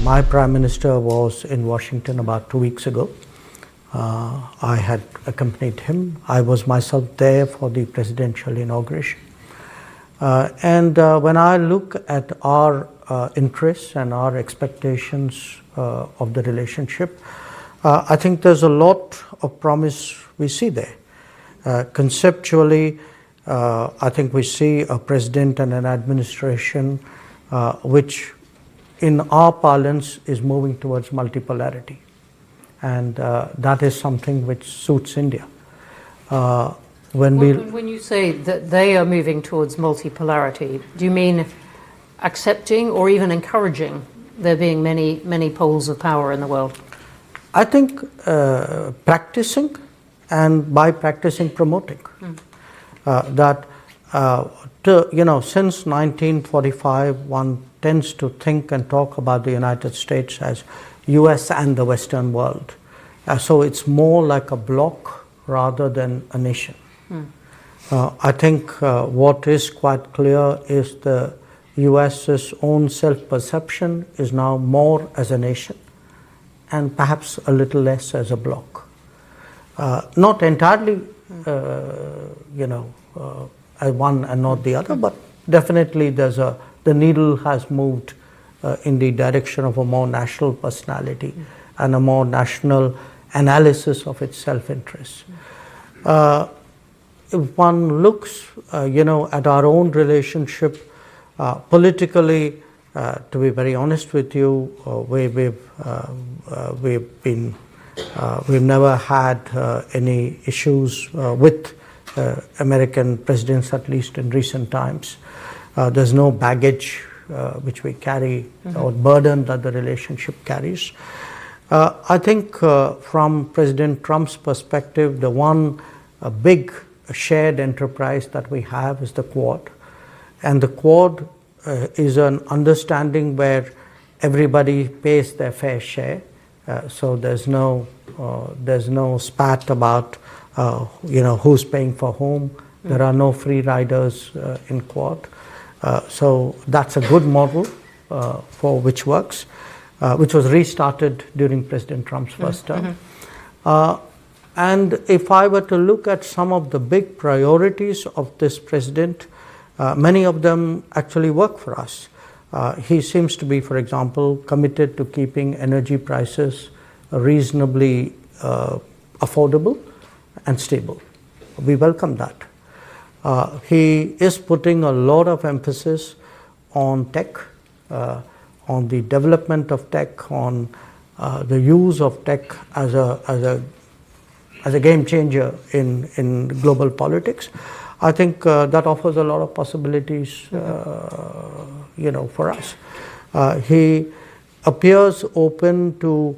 my Prime Minister was in Washington about 2 weeks ago. I had accompanied him. I was myself there for the presidential inauguration. When I look at our interests and our expectations of the relationship, I think there's a lot of promise we see there. Conceptually, I think we see a president and an administration which in our parlance is moving towards multipolarity, and that is something which suits India. When you say that they are moving towards multipolarity, do you mean accepting or even encouraging there being many poles of power in the world? I think practicing, and by practicing, promoting. Since 1945, one tends to think and talk about the United States as US and the Western world. So it's more like a bloc rather than a nation. I think what is quite clear is the US's own self-perception is now more as a nation and perhaps a little less as a bloc. Not entirely, as one and not the other, but definitely the needle has moved in the direction of a more national personality and a more national analysis of its self-interest. If one looks, at our own relationship politically, to be very honest with you, we've never had any issues with American presidents, at least in recent times. There's no baggage which we carry or burden that the relationship carries. I think from President Trump's perspective, the one big shared enterprise that we have is the Quad. And the Quad is an understanding where everybody pays their fair share. So there's no spat about who's paying for whom. There are no free riders in Quad. So that's a good model for which works, which was restarted during President Trump's first term. And if I were to look at some of the big priorities of this president, many of them actually work for us. He seems to be, for example, committed to keeping energy prices reasonably affordable and stable. We welcome that. He is putting a lot of emphasis on tech, on the development of tech, on the use of tech as a game changer in global politics. I think that offers a lot of possibilities, for us. He appears open to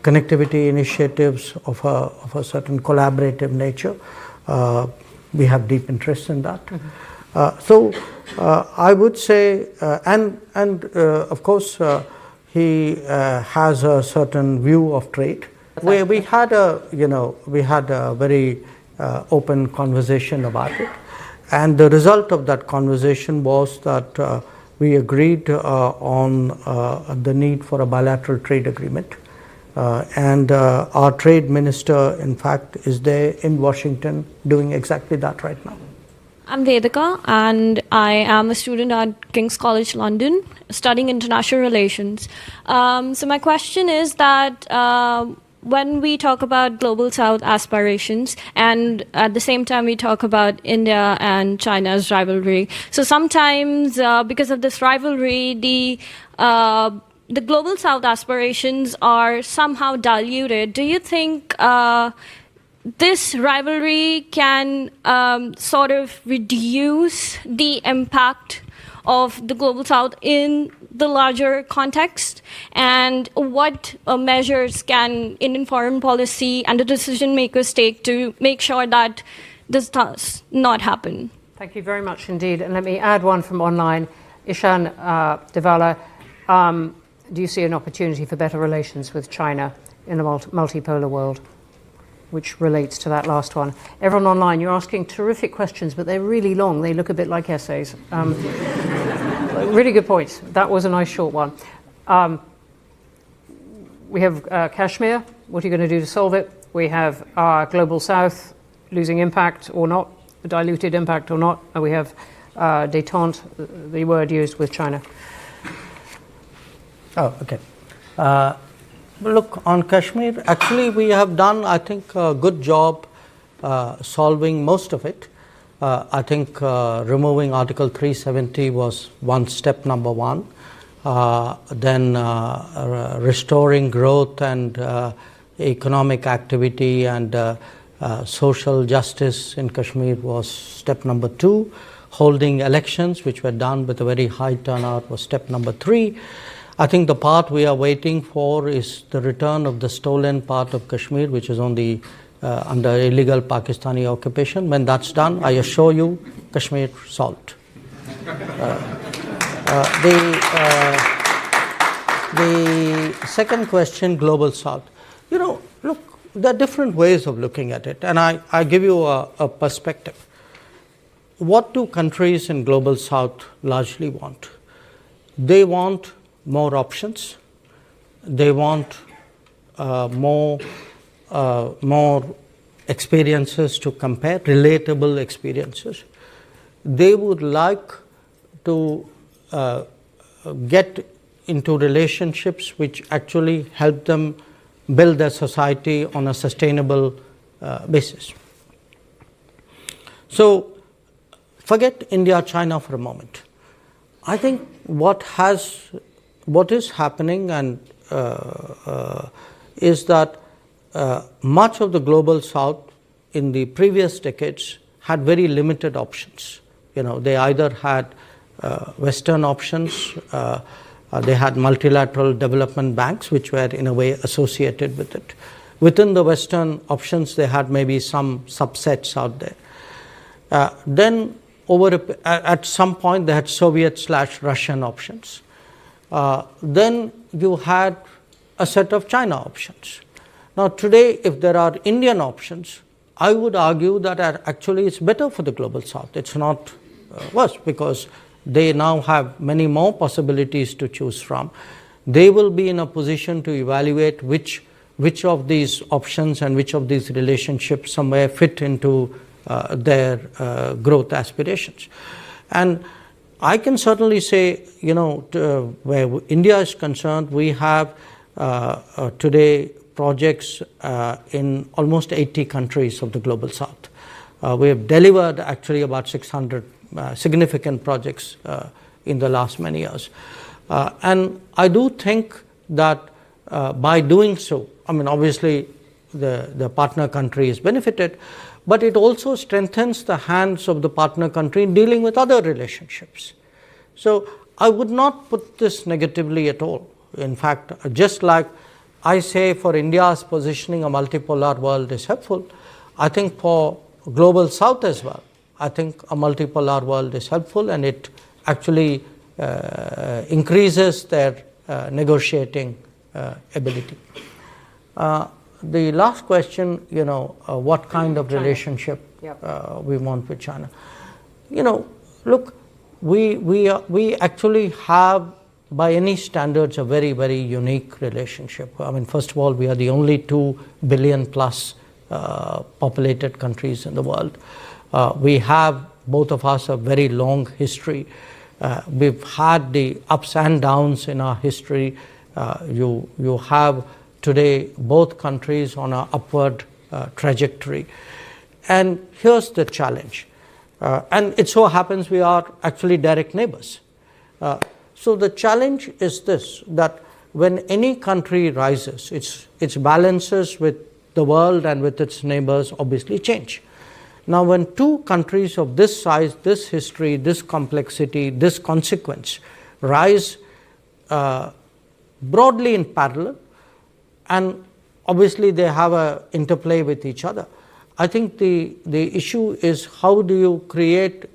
connectivity initiatives of a certain collaborative nature. We have deep interest in that. So I would say, and of course, he has a certain view of trade. We had a very open conversation about it, and the result of that conversation was that we agreed on the need for a bilateral trade agreement, and our trade minister, in fact, is there in Washington doing exactly that right now. I'm Vedika, and I am a student at King's College London, studying international relations. So my question is that when we talk about Global South aspirations, and at the same time we talk about India and China's rivalry, so sometimes because of this rivalry, the Global South aspirations are somehow diluted. Do you think this rivalry can sort of reduce the impact of the Global South in the larger context? And what measures can Indian foreign policy and the decision makers take to make sure that this does not happen? Thank you very much indeed. And let me add one from online. Ishan Devala, do you see an opportunity for better relations with China in the multipolar world? Which relates to that last one. Everyone online, you're asking terrific questions, but they're really long. They look a bit like essays. Really good points. That was a nice short one. We have Kashmir. What are you going to do to solve it? We have Global South losing impact or not, diluted impact or not. And we have détente, the word used with China. Oh, okay. Look, on Kashmir, actually we have done, I think, a good job solving most of it. I think removing Article 370 was step number one. Then restoring growth and economic activity and social justice in Kashmir was step number two. Holding elections, which were done with a very high turnout, was step number three. I think the part we are waiting for is the return of the stolen part of Kashmir, which is on the under illegal Pakistani occupation. When that's done, I assure you, Kashmir solved. The second question, Global South. Look, there are different ways of looking at it, and I give you a perspective. What do countries in Global South largely want? They want more options. They want more experiences to compare, relatable experiences. They would like to get into relationships which actually help them build their society on a sustainable basis. So forget India, China for a moment. I think what is happening and is that much of the Global South in the previous decades had very limited options. They either had Western options, they had multilateral development banks, which were in a way associated with it. Within the Western options, they had maybe some subsets out there. Then at some point, they had Soviet/Russian options. Then you had a set of China options. Now today, if there are Indian options, I would argue that actually it's better for the Global South. It's not worse, because they now have many more possibilities to choose from. They will be in a position to evaluate which of these options and which of these relationships somewhere fit into their growth aspirations. And I can certainly say, where India is concerned, we have today projects in almost 80 countries of the Global South. We have delivered actually about 600 significant projects in the last many years. And I do think that by doing so, obviously the partner country is benefited, but it also strengthens the hands of the partner country in dealing with other relationships. So I would not put this negatively at all. In fact, just like I say for India's positioning, a multipolar world is helpful, I think for Global South as well, I think a multipolar world is helpful, and it actually increases their negotiating ability. The last question, what kind of relationship we want with China. Look, we actually have, by any standards, a very, very unique relationship. First of all, we are the only 2 billion plus populated countries in the world. We have, both of us, a very long history. We've had the ups and downs in our history. You have today both countries on an upward trajectory. And here's the challenge. And it so happens we are actually direct neighbors. So the challenge is this, that when any country rises, its balances with the world and with its neighbors obviously change. Now, when two countries of this size, this history, this complexity, this consequence rise broadly in parallel, and obviously they have an interplay with each other, I think the issue is how do you create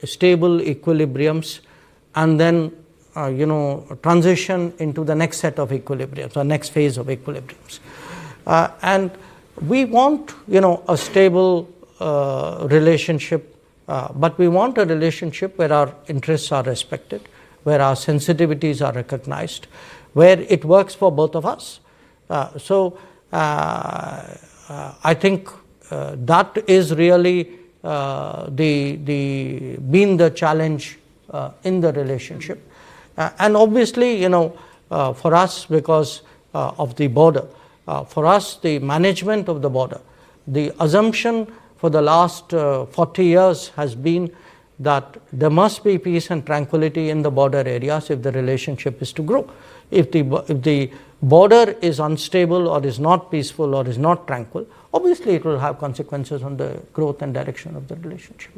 stable equilibriums and then transition into the next set of equilibriums or next phase of equilibriums. And we want a stable relationship, but we want a relationship where our interests are respected, where our sensitivities are recognized, where it works for both of us. I think that is really been the challenge in the relationship. And obviously, for us, because of the border, for us, the management of the border, the assumption for the last 40 years has been that there must be peace and tranquility in the border areas if the relationship is to grow. If the border is unstable or is not peaceful or is not tranquil, obviously it will have consequences on the growth and direction of the relationship.